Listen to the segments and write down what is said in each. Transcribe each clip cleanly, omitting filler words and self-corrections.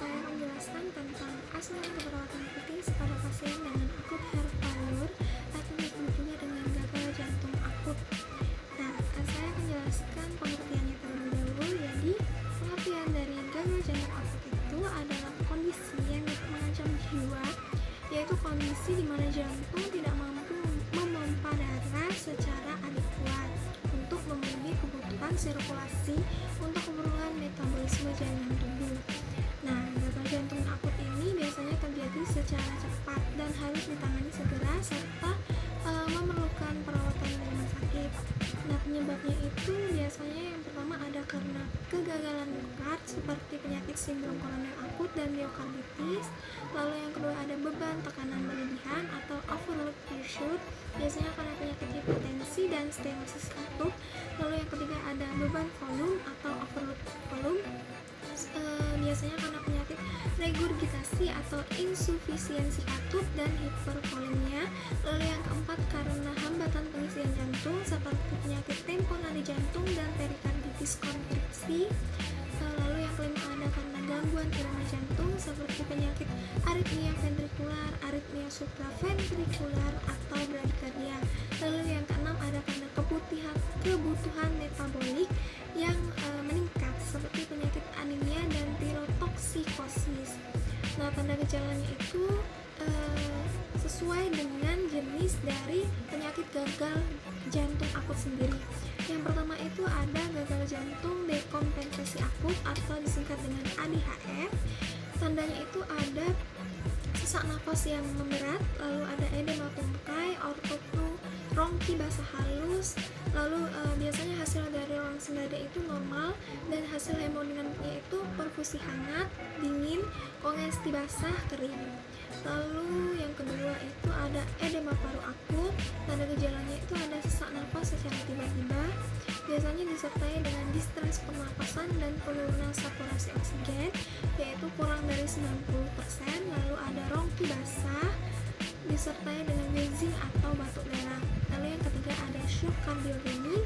saya akan menjelaskan tentang asuhan keperawatan kritis pada pasien dengan akut heart failure atau disebut juga dengan gagal jantung akut. Nah, saya akan menjelaskan pengertiannya terlebih dahulu. Jadi, pengertian dari gagal jantung akut itu adalah kondisi yang mengancam jiwa, yaitu kondisi di mana jantung tidak mampu memompa darah secara adekuat untuk memenuhi kebutuhan sirkulasi untuk keperluan metabolisme jaringan tubuh. Nah, gagal jantung akut ini biasanya terjadi secara cepat dan harus ditangani segera serta memerlukan perawatan di rumah sakit. Nah, penyebabnya itu biasanya yang pertama ada karena kegagalan miokard seperti penyakit sindrom koroner akut dan miokarditis. Lalu yang kedua ada beban tekanan berlebihan atau overload pressure, biasanya karena penyakit hipertensi dan stenosis akut. Lalu yang ketiga ada beban volume atau overload volume, biasanya karena penyakit regurgitasi atau insufisiensi akut dan hipervolemia. Lalu yang keempat karena hambatan pengisian jantung seperti penyakit tamponade jantung dan perikarditis konstriksi. Lalu yang kelima ada karena gangguan irama jantung seperti penyakit aritmia ventrikular, aritmia supraventrikular atau bradykardia. Lalu yang keenam ada karena kebutuhan metabolik yang meningkat seperti penyakit anemia dan tirotoksikosis. Nah, tanda gejalanya itu sesuai dengan jenis dari penyakit gagal jantung akut sendiri. Yang pertama itu ada gagal jantung dekompensasi akut atau disingkat dengan ADHF. Tandanya itu ada sesak nafas yang memberat, lalu ada edema tungkai, ortopnu, rongki basah halus. Lalu biasanya hasil dari ronsen dada itu normal dan hasil hemodinamiknya itu perfusi hangat, dingin, kongesti basah, kering. Lalu yang kedua itu ada edema paru akut. Tanda gejalanya itu ada sesak nafas secara tiba-tiba, biasanya disertai dengan distres pernapasan dan penurunan saturasi oksigen yaitu kurang dari 90%. Lalu ada rongki basah disertai dengan wheezing atau batuk darah. Lalu yang ketiga ada shock kardiogenik.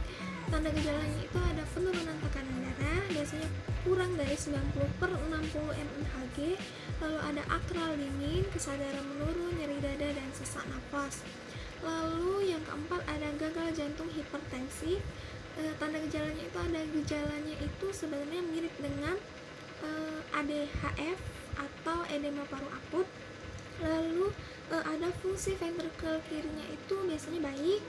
Tanda gejalanya itu ada penurunan tekanan darah, biasanya kurang dari 90/60 mmHg. Lalu ada akral dingin, kesadaran menurun, nyeri dada dan sesak nafas. Lalu yang keempat ada gagal jantung hipertensif. Tanda gejalanya itu sebenarnya mirip dengan ADHF atau edema paru akut. Lalu ada fungsi ventrikel kirinya itu biasanya baik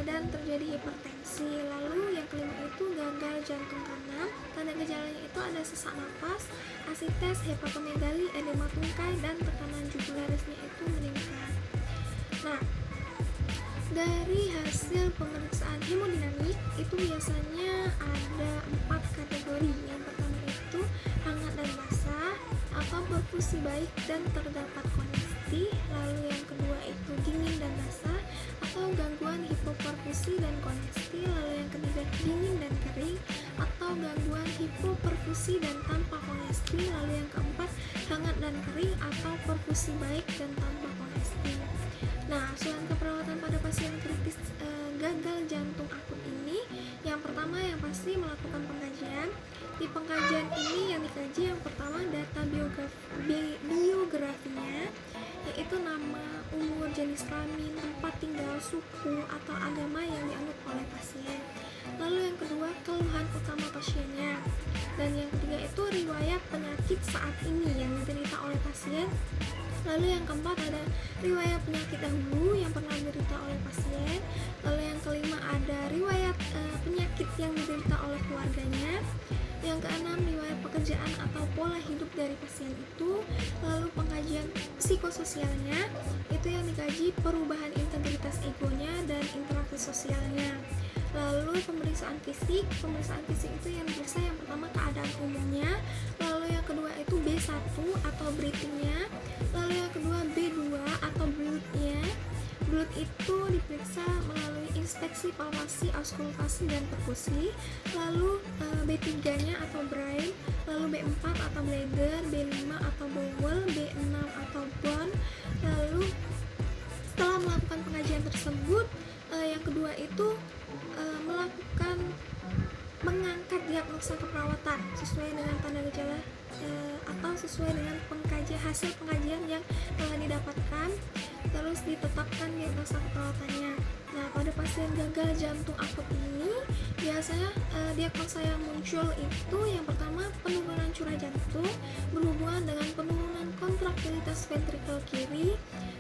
dan terjadi hipertensi. Lalu yang kelima itu gagal jantung kanan. Tanda gejalanya itu ada sesak nafas, asites, hepatomegali, edema tungkai dan tekanan jugularisnya itu meningkat. Nah, dari hasil pemeriksaan hemodinamik itu biasanya ada 4 kategori. Yang pertama itu hangat dan basah atau perfusi baik dan terdapat kongesti. Lalu yang kedua itu dingin dan basah atau gangguan hipoperfusi dan kongesti. Lalu yang ketiga dingin dan kering atau gangguan hipoperfusi dan tanpa kongesti. Lalu yang keempat hangat dan kering atau perfusi baik dan tanpa kongesti. Nah, asuhan keperawatan pada pasien kritis gagal jantung akut ini, yang pertama yang pasti melakukan pengkajian. Di pengkajian ini yang dikaji yang pertama data biografinya, yaitu nama, umur, jenis kelamin, tempat tinggal, suku atau agama yang dianut oleh pasien. Lalu yang kedua keluhan utama pasiennya, dan yang ketiga itu riwayat penyakit saat ini yang diderita oleh pasien. Lalu yang keempat ada riwayat penyakit dahulu yang pernah diderita oleh pasien. Lalu yang kelima ada riwayat penyakit yang diderita oleh keluarganya. Yang keenam riwayat pekerjaan atau pola hidup dari pasien itu. Lalu pengkajian psikososialnya itu yang dikaji perubahan integritas egonya dan interaksi sosialnya. Lalu pemeriksaan fisik itu yang diperiksa yang pertama keadaan umumnya. Lalu yang kedua itu B1 atau breathingnya. Lalu yang kedua B2 atau bloodnya. Blood itu diperiksa melalui inspeksi palpasi, auskultasi dan perkusi. Lalu B3 nya atau brain. Lalu B4 atau bladder, B5 atau bowel, B6 atau bone. Lalu setelah melakukan pengajian tersebut, yang kedua itu mengangkat diagnosa keperawatan sesuai dengan tanda gejala atau sesuai dengan hasil pengkajian yang telah didapatkan, terus ditetapkan diagnosa keperawatannya. Nah, pada pasien gagal jantung akut ini biasanya diagnosa yang muncul itu yang pertama penurunan curah jantung berhubungan dengan penurunan kontraktilitas ventrikel kiri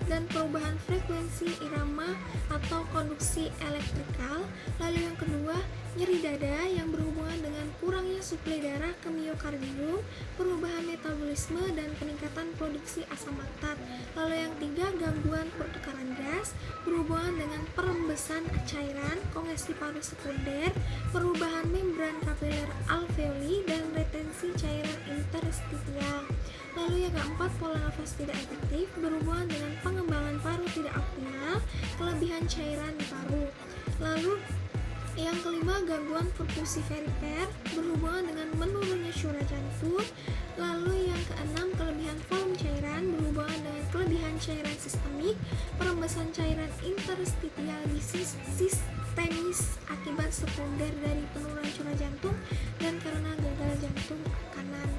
dan perubahan frekuensi irama atau konduksi elektrikal. Lalu yang kedua, nyeri dada yang berhubungan dengan kurangnya suplai darah ke miokardium, perubahan metabolisme dan peningkatan produksi asam laktat. Lalu yang tiga, gangguan pertukaran gas berhubungan dengan perembesan cairan, kongesti paru sekunder, perubahan membran kapiler alveoli dan retensi cairan interstitial. Lalu yang keempat, pola nafas tidak efektif berhubungan dengan pengembangan paru tidak optimal, kelebihan cairan di paru. Lalu yang kelima, gangguan perfusi perifer berhubungan dengan menurunnya curah jantung. Lalu yang keenam, kelebihan volume cairan berhubungan dengan kelebihan cairan sistemik, perembesan cairan interstitial di sistemis akibat sekunder dari penurunan curah jantung dan karena gagal jantung kanan.